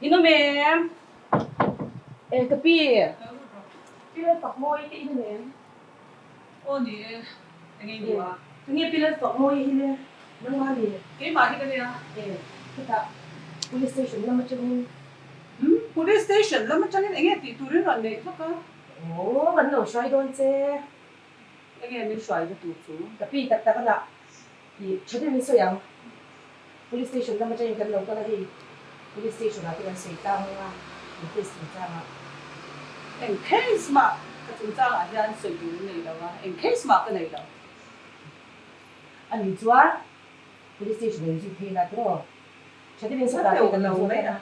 Ino mem. Tapi. Pila tok moy ti ino mem. Oh ni, tengi dua. Tengi pila tok moy hile. Nang mali. Kaya mati ka niya. Kita police station na macam ni. Police station, lah macam ni enggak titurin orang ni, apa? Oh, kan lo xoay don se. Enggak ni suai tu tu. Tapi tak tak nak. Di, jadi miso yang police station na macam yang kan lo kan lagi. Police station na kita setang lah. Itu setang lah. In case mak ketunjang ada yang sejuk ni dah. In case mak kena dah. Ani jual police station ni juga pay nak tu. Jadi miso dah kita lo kan.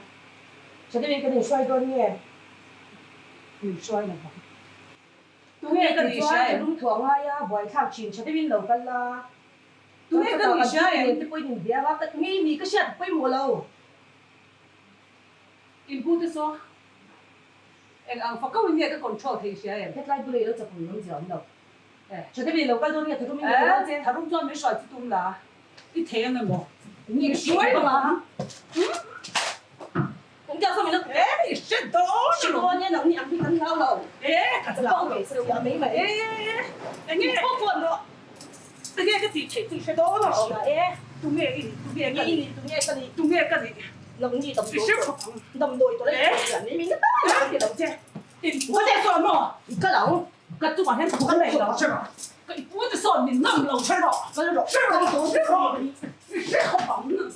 Jadi mereka ni xoay don ni. Ni suai nak. Tu ni kan ni xoay. Rumah tuang ayah, buat khang chin. Jadi mereka lo kan lah. Tu ni kan ni suai. Ni pun ni dia waktu ni kesian pun mula. Input tu so. Ang fakau ni ada control tu suai. Headline boleh lo cepat belum jam dah. Jadi mereka lo kan tu ni tu ni lo je. 他弄装没耍激动啦，一天了么？你摔了吗？你叫上面的，哎，是多十多年了，你养的很好了。哎，他老美是杨美美。你不管了，这个个地铁最吃多了。东面个你，东面个你，东面个你，弄你是是不？弄多一多嘞，你明白？你懂这？我在说么？一个人，个就往前拖来了，是吧？我就说你弄老吃了，是吧？你是好棒子，